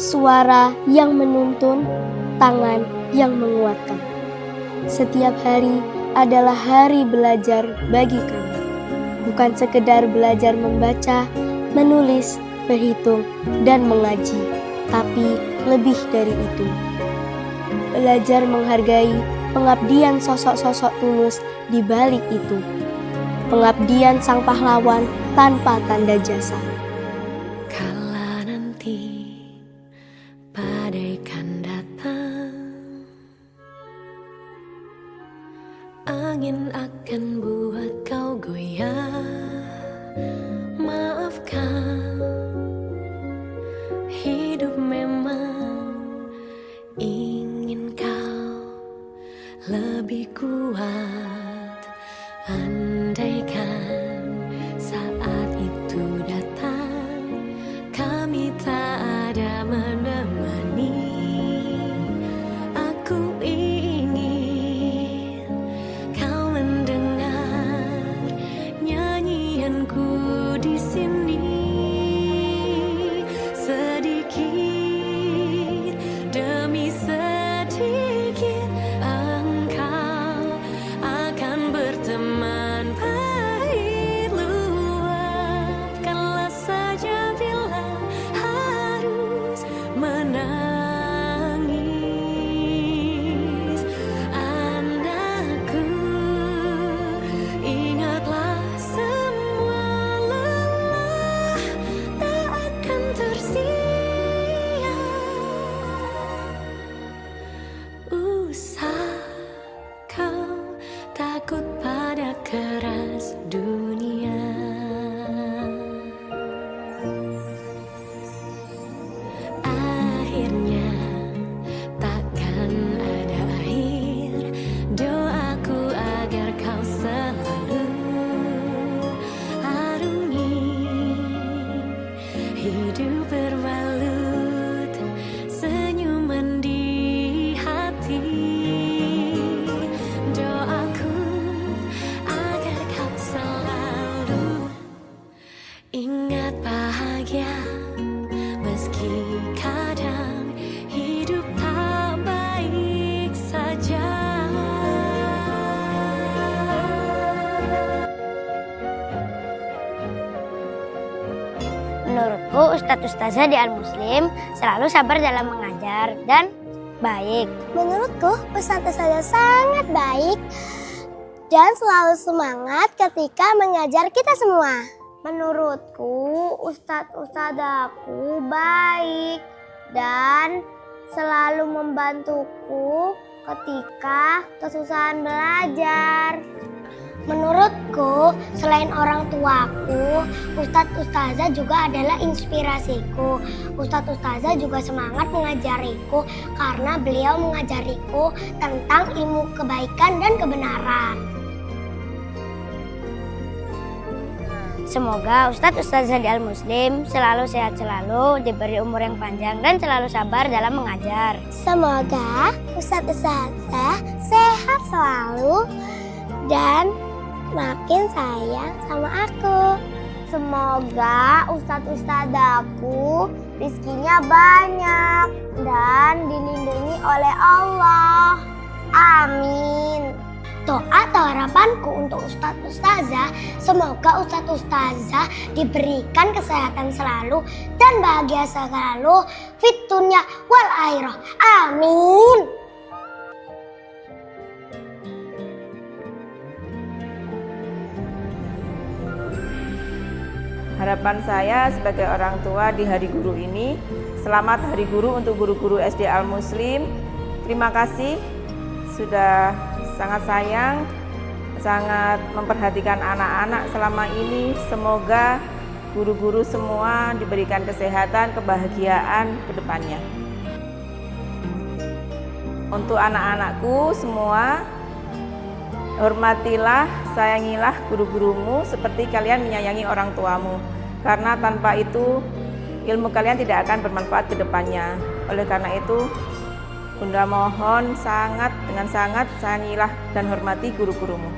suara yang menuntun, tangan yang menguatkan. Setiap hari adalah hari belajar bagi kami. Bukan sekedar belajar membaca, menulis, berhitung, dan mengaji, tapi lebih dari itu. Belajar menghargai pengabdian sosok-sosok tulus di balik itu. Pengabdian sang pahlawan tanpa tanda jasa. Kala nanti badai kan datang, angin akan buat kau goyah. Maafkan, hidup memang ingin kau lebih kuat. Andaikan saat itu datang, kami tak ada menemani. Aku ingin kau mendengar nyanyianku di sini. Sedikit demi sedikit engkau akan berteman pahit. Luapkanlah saja bila harus menangis. Anakku, ingatlah semua lelah tak akan tersia. Usah kau takut pada keras dunia. Akhirnya takkan ada akhir. Doaku agar kau selalu arungi hidup berbalut senyuman di hati. Doaku agar kau selalu ingat bahagia, meski kadang hidup tak baik saja. Menurutku Ustadz Ustazah di Al-Muslim selalu sabar dalam mengajar dan baik. Menurutku Ustadz Ustazah sangat baik dan selalu semangat ketika mengajar kita semua. Menurutku Ustadz Ustazahku baik dan selalu membantuku ketika kesusahan belajar. Menurutku, selain orang tuaku, Ustadz Ustazah juga adalah inspirasiku. Ustadz Ustazah juga semangat mengajariku karena beliau mengajariku tentang ilmu kebaikan dan kebenaran. Semoga Ustadz Ustazah di Al-Muslim selalu sehat selalu, diberi umur yang panjang dan selalu sabar dalam mengajar. Semoga Ustadz Ustazah sehat selalu dan makin sayang sama aku. Semoga Ustadz Ustazahku rizkinya banyak dan dilindungi oleh Allah. Amin. Doa atau harapanku untuk Ustadz Ustazah, semoga Ustadz Ustazah diberikan kesehatan selalu dan bahagia selalu fit dunya wal akhirah. Amin. Harapan saya sebagai orang tua di Hari Guru ini, selamat Hari Guru untuk guru-guru SD Al-Muslim. Terima kasih sudah sangat sayang, sangat memperhatikan anak-anak selama ini. Semoga guru-guru semua diberikan kesehatan, kebahagiaan ke depannya. Untuk anak-anakku semua, hormatilah, sayangilah guru-gurumu seperti kalian menyayangi orang tuamu. Karena tanpa itu, ilmu kalian tidak akan bermanfaat ke depannya. Oleh karena itu, Bunda mohon dengan sangat sayangilah dan hormati guru-gurumu.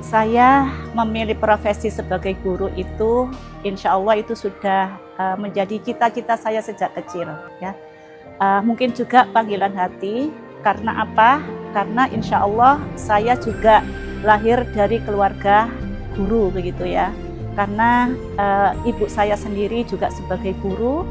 Saya memilih profesi sebagai guru itu, insya Allah itu sudah menjadi cita-cita saya sejak kecil. Ya. Mungkin juga panggilan hati, karena apa? Karena insya Allah saya juga lahir dari keluarga guru begitu ya. Karena ibu saya sendiri juga sebagai guru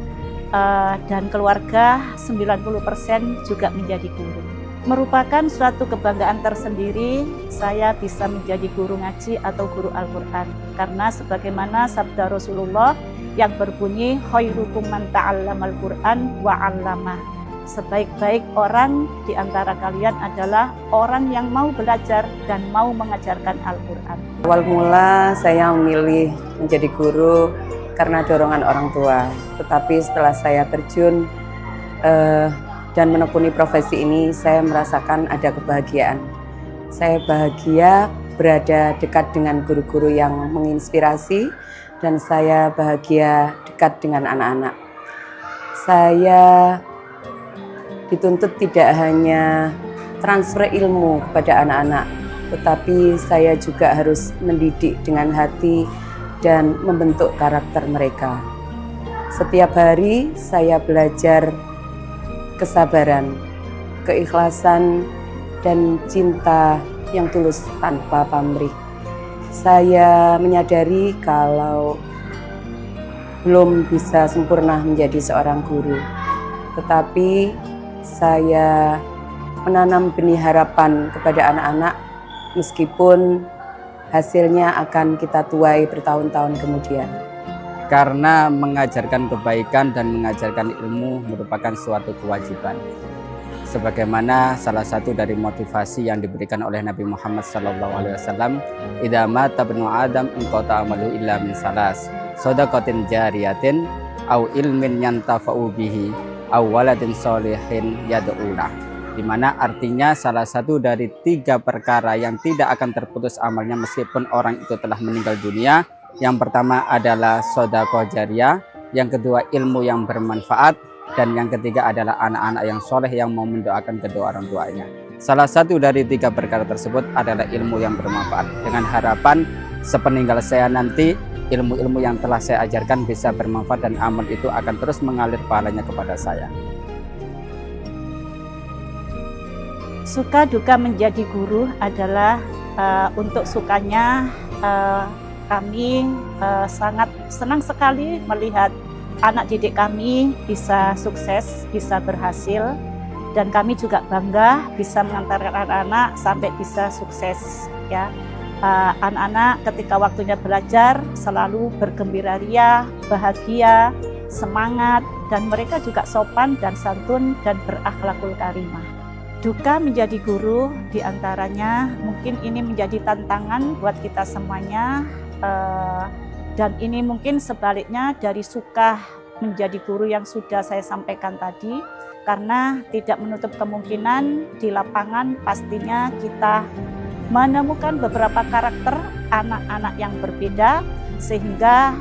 dan keluarga 90% juga menjadi guru. Merupakan suatu kebanggaan tersendiri saya bisa menjadi guru ngaji atau guru Al-Quran. Karena sebagaimana sabda Rasulullah yang berbunyi, khairukum man ta'allamal Qur'an wa 'allamah. Sebaik-baik orang di antara kalian adalah orang yang mau belajar dan mau mengajarkan Al-Quran. Awal mula saya memilih menjadi guru karena dorongan orang tua. Tetapi setelah saya terjun dan menekuni profesi ini, saya merasakan ada kebahagiaan. Saya bahagia berada dekat dengan guru-guru yang menginspirasi, dan saya bahagia dekat dengan anak-anak. Saya dituntut tidak hanya transfer ilmu kepada anak-anak, tetapi saya juga harus mendidik dengan hati dan membentuk karakter mereka. Setiap hari saya belajar kesabaran, keikhlasan, dan cinta yang tulus tanpa pamrih. Saya menyadari kalau belum bisa sempurna menjadi seorang guru, tetapi saya menanam benih harapan kepada anak-anak meskipun hasilnya akan kita tuai bertahun-tahun kemudian. Karena mengajarkan kebaikan dan mengajarkan ilmu merupakan suatu kewajiban. Sebagaimana salah satu dari motivasi yang diberikan oleh Nabi Muhammad SAW, idza mata ibnu Adam inqata amalu illa min salas, shadaqatin jariyatin au ilmin yantafa'u bihi au waladin sholihin yad'ulah. Di mana artinya salah satu dari 3 perkara yang tidak akan terputus amalnya meskipun orang itu telah meninggal dunia. Yang pertama adalah sedekah jariyah, yang kedua ilmu yang bermanfaat, dan yang ketiga adalah anak-anak yang soleh yang mau mendoakan kedua orang tuanya. Salah satu dari 3 perkara tersebut adalah ilmu yang bermanfaat. Dengan harapan sepeninggal saya nanti ilmu-ilmu yang telah saya ajarkan bisa bermanfaat dan amal itu akan terus mengalir pahalanya kepada saya. Suka duka menjadi guru adalah untuk sukanya kami sangat senang sekali melihat anak didik kami bisa sukses, bisa berhasil, dan kami juga bangga bisa mengantarkan anak-anak sampai bisa sukses. Ya, anak-anak ketika waktunya belajar selalu bergembira ria, bahagia, semangat, dan mereka juga sopan dan santun dan berakhlakul karimah. Duka menjadi guru diantaranya mungkin ini menjadi tantangan buat kita semuanya. Dan ini mungkin sebaliknya dari suka menjadi guru yang sudah saya sampaikan tadi, karena tidak menutup kemungkinan di lapangan pastinya kita menemukan beberapa karakter anak-anak yang berbeda, sehingga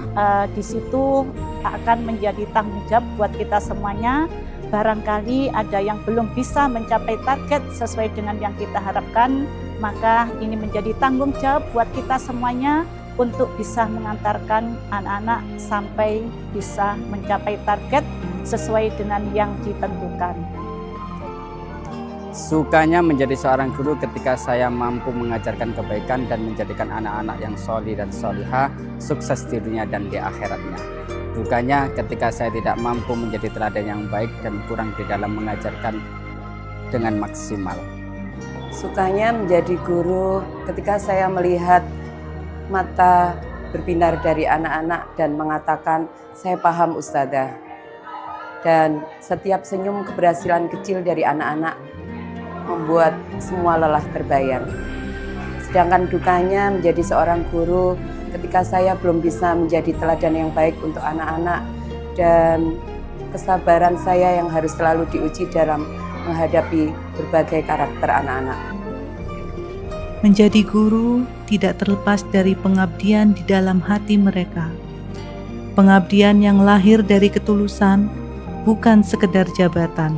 di situ akan menjadi tanggung jawab buat kita semuanya. Barangkali ada yang belum bisa mencapai target sesuai dengan yang kita harapkan, maka ini menjadi tanggung jawab buat kita semuanya untuk bisa mengantarkan anak-anak sampai bisa mencapai target sesuai dengan yang ditentukan. Sukanya menjadi seorang guru ketika saya mampu mengajarkan kebaikan dan menjadikan anak-anak yang solih dan solihah sukses di dunia dan di akhiratnya. Dukanya ketika saya tidak mampu menjadi teladan yang baik dan kurang di dalam mengajarkan dengan maksimal. Sukanya menjadi guru ketika saya melihat mata berbinar dari anak-anak dan mengatakan, saya paham Ustadzah. Dan setiap senyum keberhasilan kecil dari anak-anak membuat semua lelah terbayar. Sedangkan dukanya menjadi seorang guru ketika saya belum bisa menjadi teladan yang baik untuk anak-anak, dan kesabaran saya yang harus selalu diuji dalam menghadapi berbagai karakter anak-anak. Menjadi guru tidak terlepas dari pengabdian di dalam hati mereka. Pengabdian yang lahir dari ketulusan, bukan sekedar jabatan.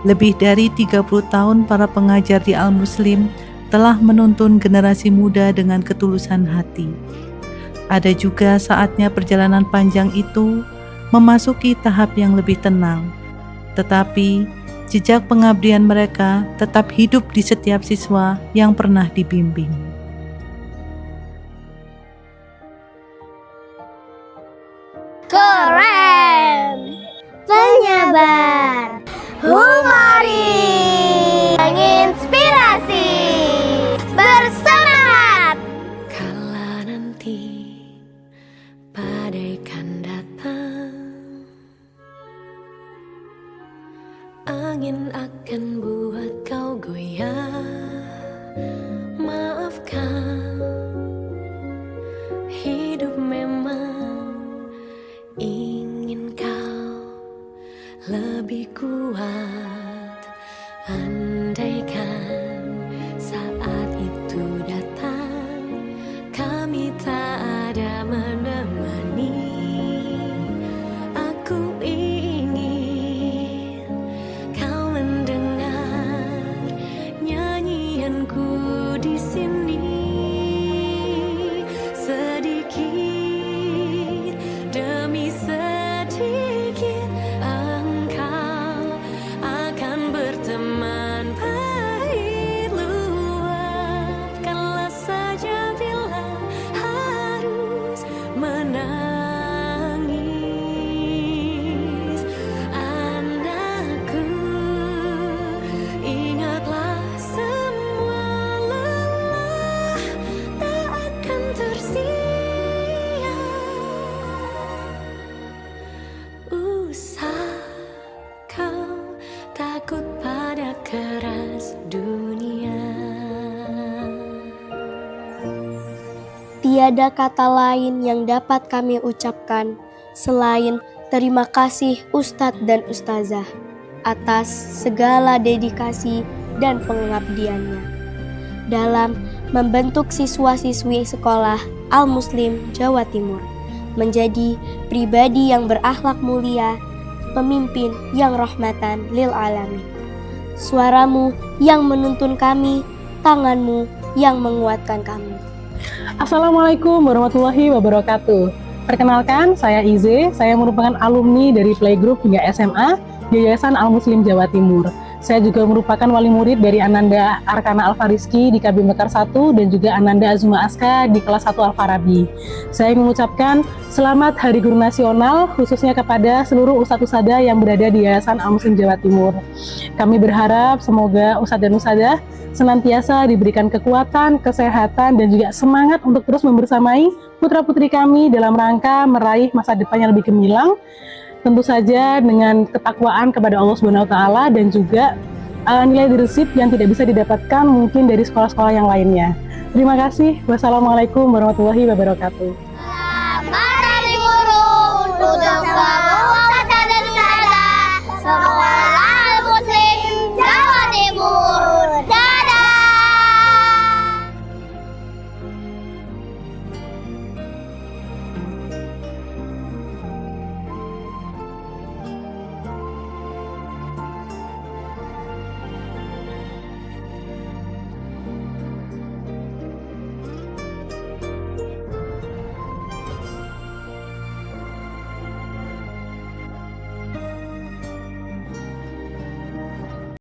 Lebih dari 30 tahun para pengajar di Al-Muslim telah menuntun generasi muda dengan ketulusan hati. Ada juga saatnya perjalanan panjang itu memasuki tahap yang lebih tenang, tetapi jejak pengabdian mereka tetap hidup di setiap siswa yang pernah dibimbing. Keren! Penyabar, humoris, menginspirasi, bersemangat. Kala nanti badaikan datang, angin akan buat kau goyah. Maafkan, hidup memang ingin kau lebih kuat. Andaikan saat itu datang, kami tak ada menemani. Aku ingin kau mendengar nyanyianku di sini. Sedikit demi sedikit engkau akan berteman. Pahit luapkanlah saja bila harus menangis. Anakku, ingatlah semua lelah tak akan tersia. Usah kau takut pada keras dunia. Tiada kata lain yang dapat kami ucapkan selain terima kasih Ustadz dan Ustazah atas segala dedikasi dan pengabdiannya dalam membentuk siswa-siswi sekolah Al-Muslim Jawa Timur menjadi pribadi yang berakhlak mulia, pemimpin yang rahmatan lil alamin. Suaramu yang menuntun kami, tanganmu yang menguatkan kami. Assalamualaikum warahmatullahi wabarakatuh. Perkenalkan, saya Ize. Saya merupakan alumni dari playgroup hingga SMA di Yayasan Al-Muslim Jawa Timur. Saya juga merupakan wali murid dari Ananda Arkana Alfariski di KB Mekar 1 dan juga Ananda Azuma Aska di kelas 1 Al-Farabi. Saya mengucapkan selamat Hari Guru Nasional khususnya kepada seluruh ustadz-ustadzah yang berada di Yayasan Al-Muslim Jawa Timur. Kami berharap semoga ustadz dan ustadzah senantiasa diberikan kekuatan, kesehatan, dan juga semangat untuk terus membersamai putra-putri kami dalam rangka meraih masa depan yang lebih gemilang. Tentu saja dengan ketakwaan kepada Allah Subhanahu wa Ta'ala dan juga nilai leadership yang tidak bisa didapatkan mungkin dari sekolah-sekolah yang lainnya. Terima kasih. Wassalamualaikum warahmatullahi wabarakatuh.